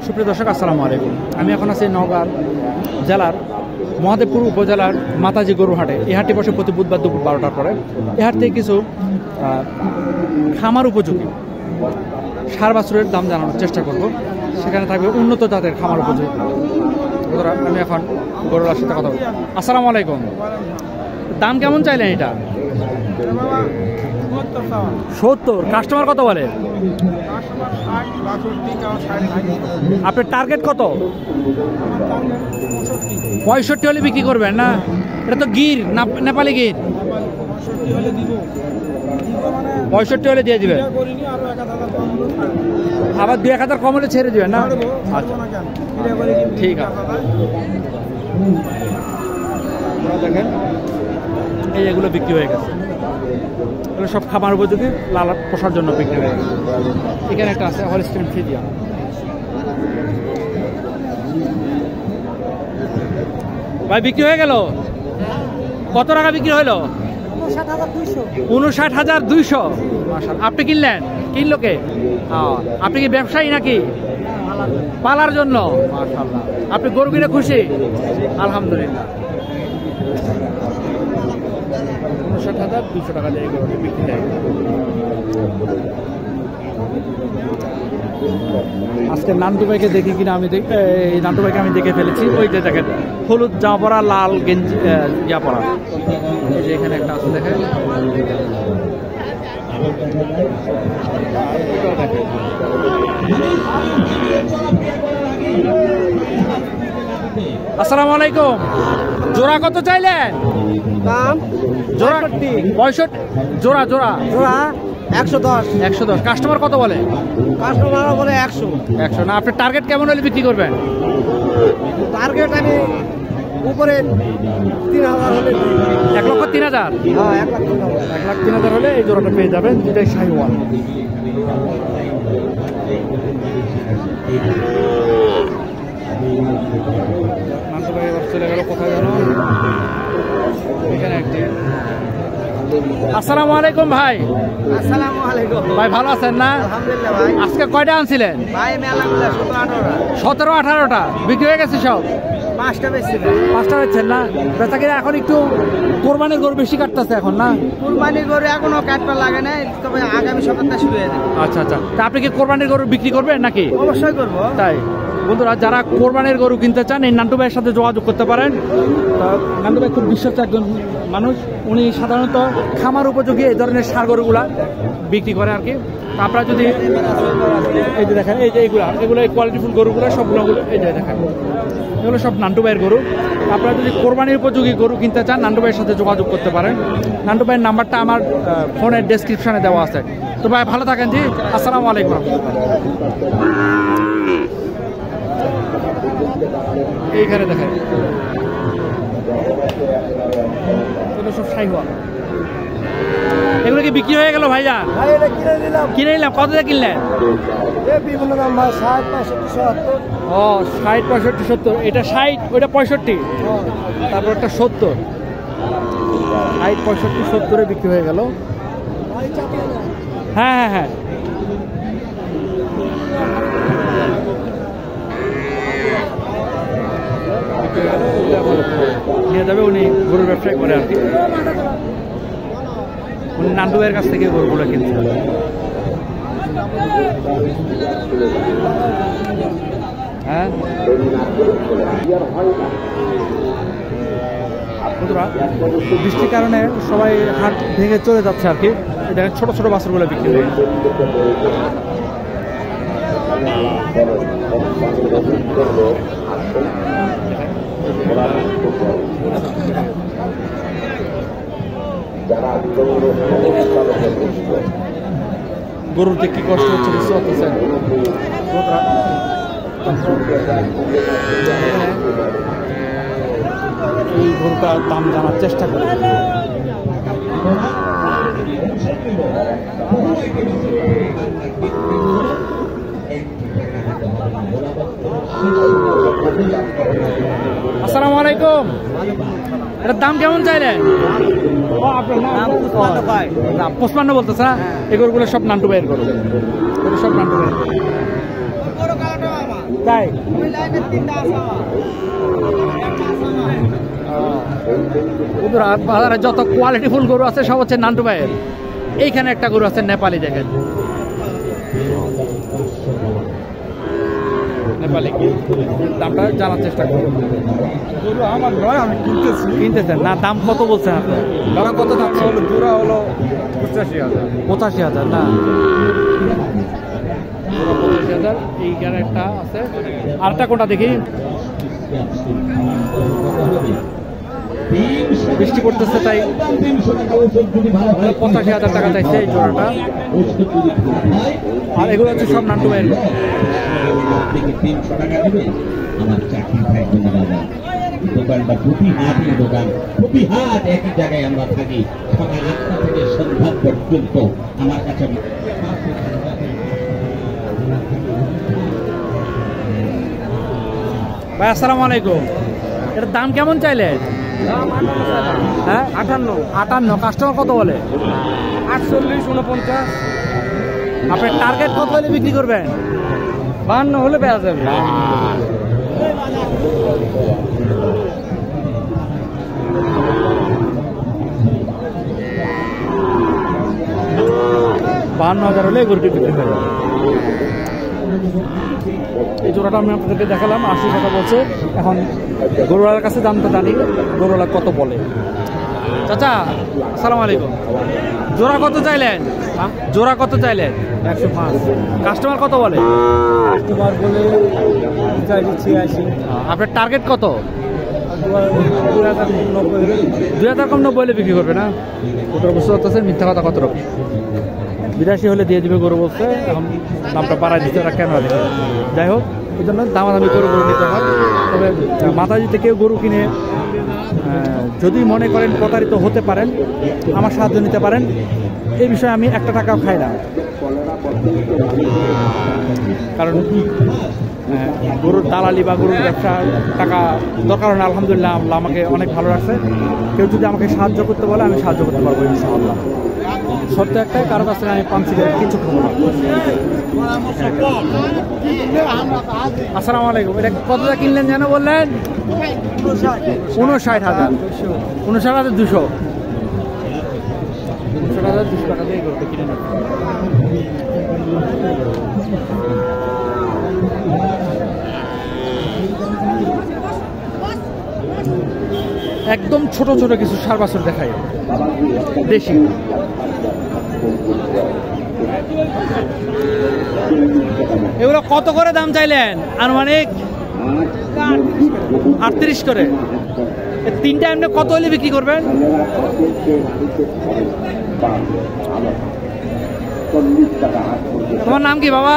সুপ্রিয় দর্শক, আসসালামু আলাইকুম। আমি এখন আছি নওগাঁ জেলার মহাদেবপুর উপজেলার মাতাজি গরু হাটে। এই হাটটি বসে প্রতি বুধবার দুপুর 12টার পরে। এই হাট থেকে কিছু খামার উপযোগী ষাঁড় বাছুরের দাম জানানোর চেষ্টা করব। সেখানে থাকবে উন্নত জাতের খামার উপযোগী। আমি এখন গরুর সাথে কথা বলব। আসসালামু আলাইকুম। দাম কেমন চাইলেন এটা? 70। কাস্টমার কত বলে? আপনার টার্গেট কত? 65 হলে বিক্রি করবেন না? এটা তো গির, নেপালি গির। 65 হলে দিয়ে দিবেন, আবার 2-1000 কম হলে ছেড়ে দিবেন না? আচ্ছা, ঠিক আছে। দেখেন এই এগুলো বিক্রি হয়ে গেছে। এগুলো সব খামার উপযোগী, লাল পোষার জন্য বিক্রি হয়ে গেছে। এখানে একটা আছে হলস্টাইন ফ্রিজিয়ান। ভাই বিক্রি হয়ে গেল? কত টাকা বিক্রি হইলো? 59,200। মাশাআল্লাহ। আপনি কিনলেন? কিনলো কে? আপনি কি ব্যবসায়ী নাকি? পালার জন্য। মাশাআল্লাহ। আপনি গরু কিনে খুশি? আলহামদুলিল্লাহ। 59,200 টাকা দিয়ে গরু বিক্রি হয়। আজকে নান্টু ভাইকে দেখি কিনা আমি এই নান্টু ভাইকে আমি দেখে ফেলেছি। ওই যে দেখেন হলুদ জামা পরা, লাল গেঞ্জি ইয়া পরা। এই যে এখানে একটা আছে দেখেন। আসসালামু আলাইকুম। জোড়া কত চাইলেন? দাম জোড়া 65। জোড়া জোড়া জোড়া 110। 110। কাস্টমার কত বলে? কাস্টমার বলে 100। 100 না? আপনার টার্গেট কেমন হলে বিক্রি করবেন? টার্গেট আমি উপরে 3000 হলে। 1,03,000? হ্যাঁ, 1,03,000। 1,03,000 হলে এই জোড়াটা পেয়ে যাবেন। দুটাই শাহিওয়াল। নান্টু ভাই এবার চলে গেল কোথায় যেন। এখানে একটি। আসসালামু আলাইকুম ভাই। আসসালামু আলাইকুম ভাই, ভালো আছেন না? আলহামদুলিল্লাহ ভাই। আজকে কয়টা আনছিলেন? ভাই আমি আলহামদুলিল্লাহ 17-18টা। 17-18টা বিক্রি হয়ে গেছে সব? 5টা বেশি। 5টা বেচছেন না? বেচা কিনা এখন একটু কোরবানির গরু বেশি কাটতেছে এখন না? কুরবানির গরু এখনো কাটতে লাগে নাই, তবে আগামী সপ্তাহে শুরু হয়ে যাবে। আচ্ছা আচ্ছা। তা আপনি কি কোরবানির গরু বিক্রি করবেন নাকি? অবশ্যই করব। তাই বন্ধুরা, যারা কোরবানির গরু কিনতে চান এই নান্টু ভাইয়ের সাথে যোগাযোগ করতে পারেন। নান্টু ভাই খুব বিশ্বস্ত একজন মানুষ। উনি সাধারণত খামার উপযোগী এই ধরনের ষাঁড় গরুগুলা বিক্রি করে আর কি। আপনারা যদি এই যে দেখেন, এই যে এগুলো এই কোয়ালিটিফুল গরুগুলো সবগুলো, এই যে দেখেন এগুলো সব নান্টু ভাইয়ের গরু। আপনারা যদি কোরবানির উপযোগী গরু কিনতে চান নান্টু ভাইয়ের সাথে যোগাযোগ করতে পারেন। নান্টু ভাইয়ের নাম্বারটা আমার ফোনের ডেসক্রিপশনে দেওয়া আছে। তো ভাই ভালো থাকেন জি। আসসালামু আলাইকুম। এইখানে দেখেন এগুলো সব শাহিওয়াল। এগুলো কি বিক্রি হয়ে গেল ভাইয়া? কিনে নিলাম। কত দিয়ে কিনলেন? বিভিন্ন দাম ভাই, 60, 65, 70। ও 60, 65, 70। এটা 60, ওইটা 65, তারপর একটা 70। 60, 65, 70-এ বিক্রি হয়ে গেল। হ্যাঁ হ্যাঁ হ্যাঁ। নিয়ে যাবে। উনি গরুর ব্যবসায় করে আর কি। উনি নান্টু ভাইয়ের কাছ থেকে গরুগুলো কিনছে। হ্যাঁ বন্ধুরা, বৃষ্টির কারণে সবাই হাট ভেঙে চলে যাচ্ছে আর কি। দেখেন ছোট ছোট বাছুরগুলো বিক্রি হয়ে গেছে। গরুতে কি কষ্ট হচ্ছে বুঝতে পারতেছেন? এই গরুটার দাম জানার চেষ্টা করি। আসসালামু আলাইকুম। এটার দাম কেমন চাইলেন? দাম 55 বলতেছে না? এই গরুগুলো সব নান্টু ভাইয়ের গরু, এগুলো সব নান্টু ভাইয়ের তাই। বাজারে যত কোয়ালিটি ফুল গরু আছে সব হচ্ছে নান্টু ভাইয়ের। এইখানে একটা গরু আছে নেপালি, দেখেন নেপালি, দামটা জানার চেষ্টা করুন। গরু আমার নয়, আমি কিনতেছেন না? দাম কত বলছেন আপনি? ধরা কত যাচ্ছে? হলো জোড়া হলো 85,000। 85,000 না? 85,000। এইখানে একটা আছে, আরেকটা কোনটা দেখি। বৃষ্টি পড়তেছে তাই 85,000 টাকা চাইছে এই জোড়াটা। আর এগুলো হচ্ছে সব নান্টু ভাইয়ের। দোকানটা প্রতিহাটের দোকান, প্রতিহাট একই জায়গায় আমরা থাকি। সকাল 8টা থেকে সন্ধ্যা পর্যন্ত আমার কাছে। ভাই আসসালামু আলাইকুম। এটার দাম কেমন চাইলেন? হ্যাঁ 58। কাস্টমার কত বলে? 48, 49। আপনার টার্গেট কত হলে বিক্রি করবেন? 52 হলে বেচা যাবে। $52,000 হলে গরুটি বিক্রি করে যাবে। এই জোড়াটা আমি আপনাদেরকে দেখালাম, 80 টাকা বলছে। এখন গরুওয়ালার কাছে দামটা জানি, গরুওয়ালা কত বলে। চাচা আসসালামু আলাইকুম। জোড়া কত চাইলেন? জোড়া কত চাইলেন? 105। কাস্টমার কত বলে? কাস্টমার বলে 86। আপনার টার্গেট কত? 2090। 2000 কম 90 হলে বিক্রি করবে না? কত বুঝতে পারতেছেন মিথ্যা কথা কত রকম। 82 হলে দিয়ে দিবে গরু বলছে, এখন দামটা বাড়াই দিচ্ছে ওরা কেন দিচ্ছে। যাই হোক, এই জন্য দামাদামি করে গরু নিতে হয়। তবে মাতাজিতে কেউ গরু কিনে যদি মনে করেন প্রতারিত হতে পারেন, আমার সাহায্য নিতে পারেন। এই বিষয়ে আমি একটা টাকাও খাই না, কারণ গরুর দালালি বা গরুর ব্যবসা টাকা দরকার হয় না। আলহামদুলিল্লাহ আল্লাহ আমাকে অনেক ভালো রাখছে। কেউ যদি আমাকে সাহায্য করতে বলে আমি সাহায্য করতে পারবো ইনশাআল্লাহ। সত্য একটাই, কারো কাছে আমি পাঞ্চি করে কিছু খাবো না। আসসালামু আলাইকুম। এটা কতটা কিনলেন যেন বললেন? 59,000। 59,200। 59,200 টাকা দিয়ে গরুটা কিনে নেব। একদম ছোট ছোট কিছু সার বাছুর দেখাই, দেশি। এগুলো কত করে দাম চাইলেন? আনুমানিক 38 করে। তিনটা এমনি কত হলে বিক্রি করবেন? তোমার নাম কি বাবা?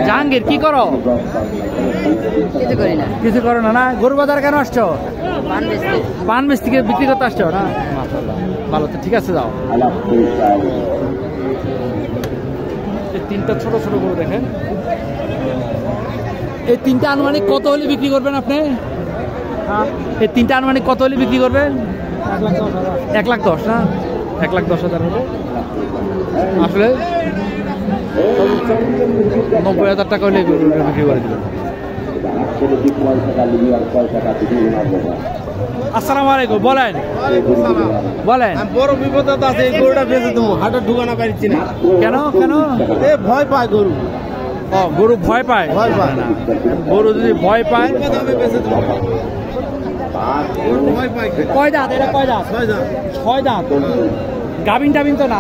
জাহাঙ্গীর। কি করো? কিছু করি না। কিছু করো না? না, গরু বাজার কেন আসছো? পান বেচতে বিক্রি করতে আসছো না? ভালো তো, ঠিক আছে যাও। এই তিনটা ছোট ছোট গরু দেখেন। এই তিনটা আনুমানিক কত হলে বিক্রি করবেন আপনি? এই তিনটা আনুমানিক কত হলে বিক্রি করবেন? 1,10,000 না? 1,10,000 হলে আসলে 90,000 টাকা হলে বিক্রি করে দিবেন। আসসালামু আলাইকুম। বলেন বলেন। বড় বিপদ আছে, এই গরুটা বেঁচে দেবো, হাটে ঢুকানো পারছি না। কেন কেন? এ ভয় পায় গরু। ও, গরু ভয় পায়? ভয় পায় না, গরু যদি ভয় পায় আমি বেঁচে দেবো। ভয় পায়। কয় দাঁত? এটা কয় দাঁত? 6 দাঁত। গাভিন টাবিন তো না?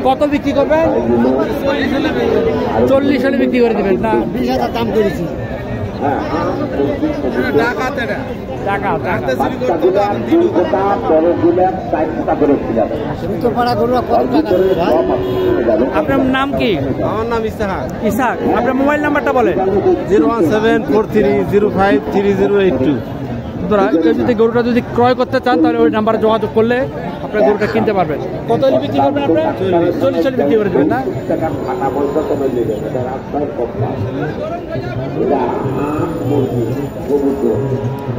কত বিক্রি করবেন? 40 হলে বিক্রি করে দিবেন না? 20,000 দাম করেছি। টাকা আপনার নাম কি? আমার নাম ইসাহাক। ইসাক। আপনার মোবাইল নাম্বারটা বলেন। 01743030082। কেউ যদি গরুটা যদি ক্রয় করতে চান তাহলে ওই নাম্বারে যোগাযোগ করলে আপনার গরুটা কিনতে পারবেন। কত হলে বিক্রি করবেন আপনার? 40 হলে বিক্রি করে দেবেন না?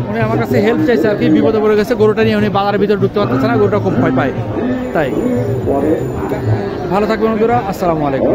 উনি আমার কাছে হেল্প চাইছে আর কি, বিপদে পড়ে গেছে, গরুটা নিয়ে উনি বাজারের ভিতরে ঢুকতে পারতেছে না, গরুটা খুব ভয় পায়। তাই ভালো থাকবেন বন্ধুরা, আসসালামু আলাইকুম।